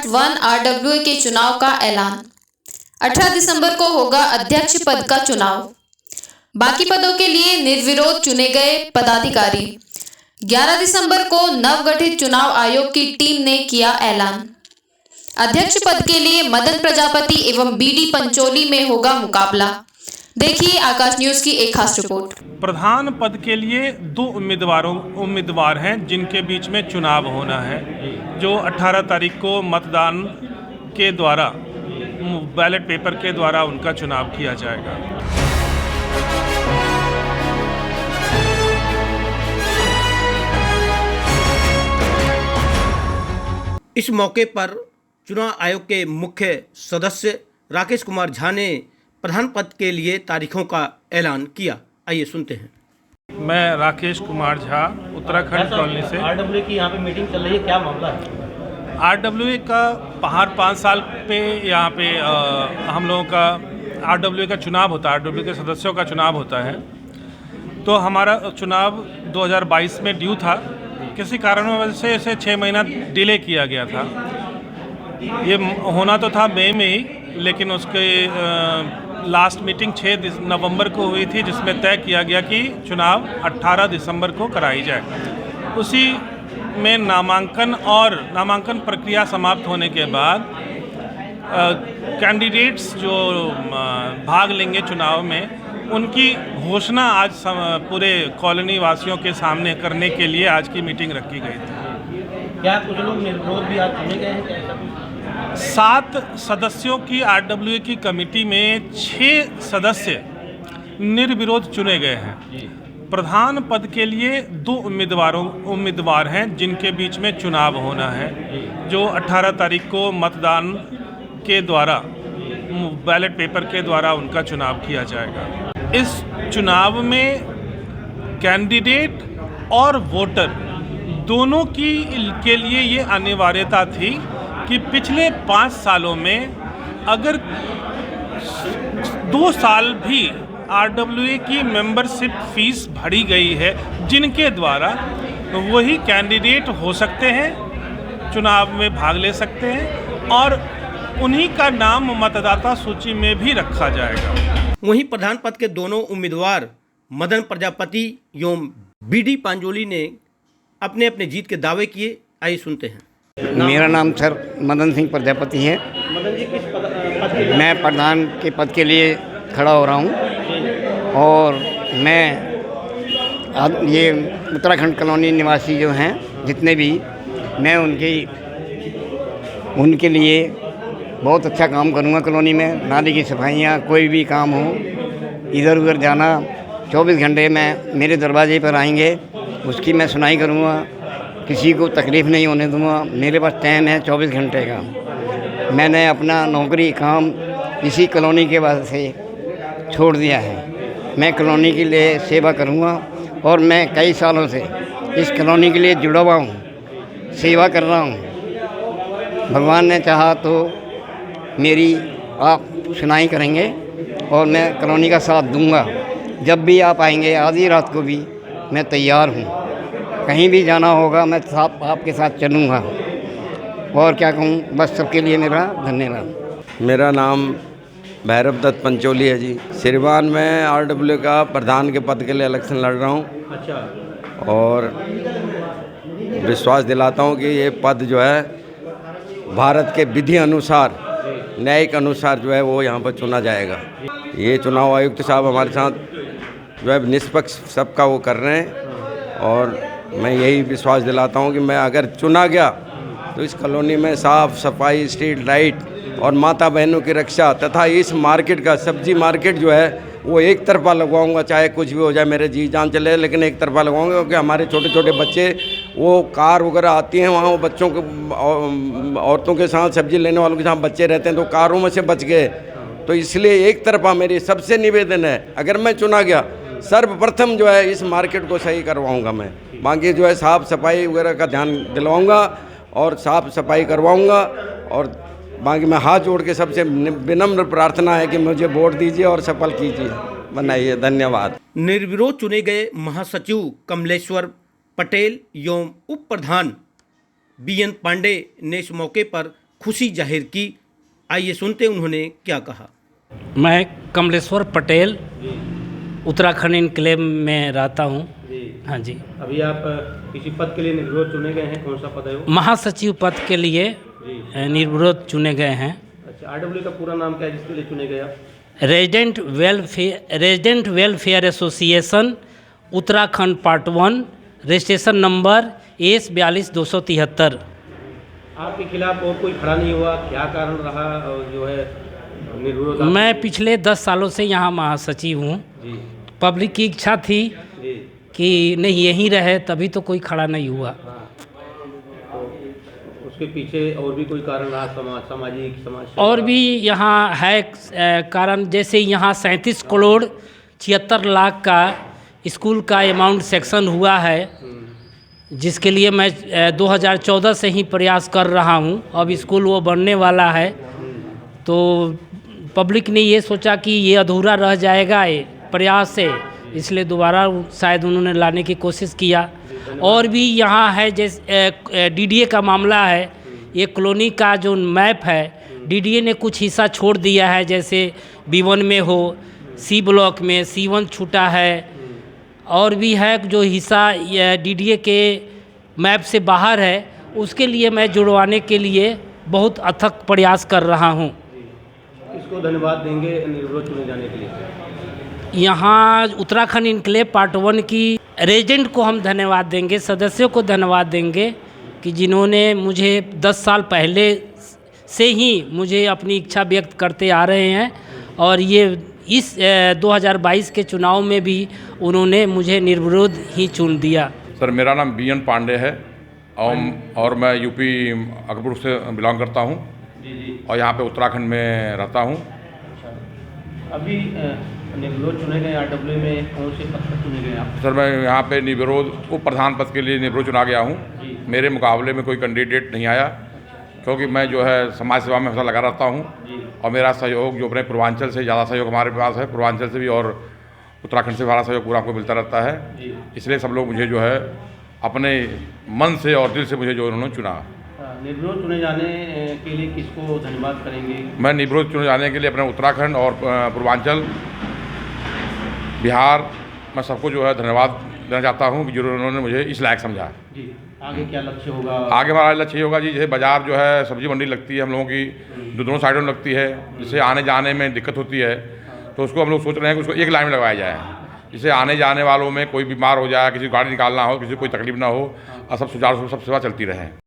Part 1 RWA के चुनाव का ऐलान। 18 दिसंबर को होगा अध्यक्ष पद का चुनाव। बाकी पदों के लिए निर्विरोध चुने गए पदाधिकारी। 11 दिसंबर को नवगठित चुनाव आयोग की टीम ने किया ऐलान। अध्यक्ष पद के लिए मदन प्रजापति एवं बीडी पंचोली में होगा मुकाबला। देखिए आकाश न्यूज की एक खास रिपोर्ट। प्रधान पद के लिए 2 उम्मीदवार हैं जिनके बीच में चुनाव होना है, जो 18 तारीख को मतदान के द्वारा, बैलेट पेपर के द्वारा उनका चुनाव किया जाएगा। इस मौके पर चुनाव आयोग के मुख्य सदस्य राकेश कुमार झा ने प्रधान पद के लिए तारीखों का ऐलान किया। आइए सुनते हैं। मैं राकेश कुमार झा, उत्तराखंड कॉलोनी से। आरडब्ल्यूए की यहाँ पे मीटिंग चल रही है, क्या मामला है? आरडब्ल्यूए का हर 5 साल पे यहाँ पे हम लोगों का आरडब्ल्यूए का चुनाव होता है, आरडब्ल्यूए के सदस्यों का चुनाव होता है। तो हमारा चुनाव 2022 में ड्यू था, किसी कारणों से इसे 6 महीना डिले किया गया था। ये होना तो था मई में ही, लेकिन उसके लास्ट मीटिंग 6 नवंबर को हुई थी, जिसमें तय किया गया कि चुनाव 18 दिसंबर को कराई जाए। उसी में नामांकन प्रक्रिया समाप्त होने के बाद कैंडिडेट्स जो भाग लेंगे चुनाव में, उनकी घोषणा आज पूरे कॉलोनी वासियों के सामने करने के लिए आज की मीटिंग रखी गई थी। क्या कुछ लोग निर्विरोध भी आज चुने गए हैं? 7 सदस्यों की आरडब्ल्यूए की कमेटी में 6 सदस्य निर्विरोध चुने गए हैं। प्रधान पद के लिए 2 उम्मीदवार हैं जिनके बीच में चुनाव होना है, जो 18 तारीख को मतदान के द्वारा, बैलेट पेपर के द्वारा उनका चुनाव किया जाएगा। इस चुनाव में कैंडिडेट और वोटर दोनों के लिए ये अनिवार्यता थी कि पिछले 5 सालों में अगर 2 साल भी आरडब्ल्यूए की मेंबरशिप फीस भरी गई है, जिनके द्वारा वही कैंडिडेट हो सकते हैं, चुनाव में भाग ले सकते हैं और उन्हीं का नाम मतदाता सूची में भी रखा जाएगा। वहीं प्रधान पद के दोनों उम्मीदवार मदन प्रजापति एवं बीडी पंचोली ने अपने अपने जीत के दावे किए। आइए सुनते हैं। मेरा नाम सर मदन सिंह प्रजापति है। मदन जी, किस पद? मैं प्रधान के पद के लिए खड़ा हो रहा हूँ और मैं ये उत्तराखंड कॉलोनी निवासी जो हैं जितने भी, मैं उनके लिए बहुत अच्छा काम करूँगा। कॉलोनी में नाली की सफाइयाँ, कोई भी काम हो, इधर उधर जाना, 24 घंटे में मेरे दरवाजे पर आएंगे, उसकी मैं सुनाई करूँगा, किसी को तकलीफ़ नहीं होने दूँगा। मेरे पास टाइम है 24 घंटे का। मैंने अपना नौकरी काम इसी कॉलोनी के वजह से छोड़ दिया है। मैं कॉलोनी के लिए सेवा करूँगा और मैं कई सालों से इस कॉलोनी के लिए जुड़ा हुआ हूँ, सेवा कर रहा हूँ। भगवान ने चाहा तो मेरी आप सुनाई करेंगे और मैं कॉलोनी का साथ दूंगा। जब भी आप आएंगे, आधी रात को भी मैं तैयार हूँ। कहीं भी जाना होगा मैं आपके साथ चलूँगा। और क्या कहूँ, बस सबके लिए मेरा धन्यवाद। मेरा नाम भैरव दत्त पंचोली है जी। सिरवान में आरडब्ल्यूए का प्रधान के पद के लिए इलेक्शन लड़ रहा हूँ। अच्छा। और विश्वास दिलाता हूँ कि ये पद जो है भारत के विधि अनुसार, न्यायिक अनुसार जो है वो यहाँ पर चुना जाएगा। ये चुनाव आयुक्त साहब हमारे साथ जो है निष्पक्ष सबका वो कर रहे हैं और मैं यही विश्वास दिलाता हूँ कि मैं अगर चुना गया तो इस कॉलोनी में साफ़ सफाई, स्ट्रीट लाइट और माता बहनों की रक्षा तथा इस मार्केट का, सब्जी मार्केट जो है वो एक तरफा लगवाऊंगा। चाहे कुछ भी हो जाए, मेरे जी जान चले, लेकिन एक तरफा लगवाऊंगा, क्योंकि हमारे छोटे छोटे बच्चे वो कार वगैरह आती हैं वहाँ, वो बच्चों को, औरतों के साथ, सब्जी लेने वालों के साथ बच्चे रहते हैं, तो कारों में से बच गए। तो इसलिए एक तरफा मेरी सबसे निवेदन है, अगर मैं चुना गया, सर्वप्रथम जो है इस मार्केट को सही करवाऊँगा मैं। बाकी जो है साफ़ सफाई वगैरह का ध्यान दिलवाऊँगा और साफ़ सफाई करवाऊँगा। और बाकी मैं हाथ जोड़ के सबसे विनम्र प्रार्थना है कि मुझे वोट दीजिए और सफल कीजिए, बनाइए। धन्यवाद। निर्विरोध चुने गए महासचिव कमलेश्वर पटेल एवं उप प्रधान बीएन पांडे ने इस मौके पर खुशी जाहिर की। आइए सुनते हैं उन्होंने क्या कहा। मैं कमलेश्वर पटेल उत्तराखंड इनक्लेव में रहता हूँ। हाँ जी। अभी आप किसी पद के लिए निर्विरोध चुने गए हैं, कौन सा पद है वो? महासचिव पद के लिए निर्विरोध चुने गए हैं। अच्छा, आरडब्ल्यू का पूरा नाम क्या है जिसके लिए चुने गए आप? Resident welfare association Uttarakhand part 1, registration number AS 42-273। आपके खिलाफ और कोई खड़ा नहीं हुआ, क्या कारण रहा जो है निर्विरोध? मैं पिछले 10 सालों से यहाँ महासचिव हूँ। पब्लिक की इच्छा थी कि नहीं यहीं रहे, तभी तो कोई खड़ा नहीं हुआ। तो उसके पीछे और भी कोई कारण रहा, सामाजिक समाज? और भी यहाँ है कारण, जैसे यहाँ 37 करोड़ 76 लाख का स्कूल का अमाउंट सेक्शन हुआ है, जिसके लिए मैं 2014 से ही प्रयास कर रहा हूँ। अब स्कूल वो बनने वाला है, तो पब्लिक ने ये सोचा कि ये अधूरा रह जाएगा ये प्रयास से, इसलिए दोबारा शायद उन्होंने लाने की कोशिश किया। और भी यहाँ है, जैसे DDA का मामला है, ये कॉलोनी का जो मैप है DDA ने कुछ हिस्सा छोड़ दिया है, जैसे B1 में हो, C ब्लॉक में C1 छूटा है, और भी है जो हिस्सा DDA के मैप से बाहर है, उसके लिए मैं जुड़वाने के लिए बहुत अथक प्रयास कर रहा हूँ। इसको धन्यवाद देंगे निर्विरोध चुने जाने के लिए? यहाँ उत्तराखंड इनक्लेव पार्ट 1 की रेजिडेंट को हम धन्यवाद देंगे, सदस्यों को धन्यवाद देंगे कि जिन्होंने मुझे 10 साल पहले से ही मुझे अपनी इच्छा व्यक्त करते आ रहे हैं, और ये इस 2022 के चुनाव में भी उन्होंने मुझे निर्विरोध ही चुन दिया। सर, मेरा नाम BN पांडे है और मैं यूपी अकबरपुर से बिलोंग करता हूँ और यहाँ पे उत्तराखंड में रहता हूँ। अभी निर्विरोध चुने गए आरडब्ल्यू में, कौन से पद पर चुने गए आप? सर, मैं यहाँ पे निर्विरोध उप प्रधान पद के लिए निर्विरोध चुना गया हूँ। मेरे मुकाबले में कोई कैंडिडेट नहीं आया, क्योंकि मैं जो है समाज सेवा में हमेशा लगा रहता हूँ, और मेरा सहयोग जो अपने पूर्वांचल से ज़्यादा सहयोग हमारे पास है, पूर्वांचल से भी और उत्तराखंड से हमारा सहयोग पूरा हमको मिलता रहता है। इसलिए सब लोग मुझे जो है अपने मन से और दिल से मुझे जो उन्होंने चुना। निर्विरोध चुने जाने के लिए किसको धन्यवाद करेंगे? मैं निर्विरोध चुने जाने के लिए अपने उत्तराखंड और पूर्वांचल, बिहार, मैं सबको जो है धन्यवाद देना चाहता हूँ कि जिन्होंने मुझे इस लायक समझा। जी, आगे क्या लक्ष्य होगा? आगे हमारा लक्ष्य ये होगा जी, जैसे बाज़ार जो है सब्जी मंडी लगती है हम लोगों की, जो दोनों साइडों में लगती है, जिससे आने जाने में दिक्कत होती है, तो उसको हम लोग सोच रहे हैं कि उसको एक लाइन में लगाया जाए, जिससे आने जाने वालों में कोई बीमार हो जाए, किसी को गाड़ी निकालना हो, किसी को कोई तकलीफ ना हो, और सब सुचारू रूप से सब सेवा चलती रहे।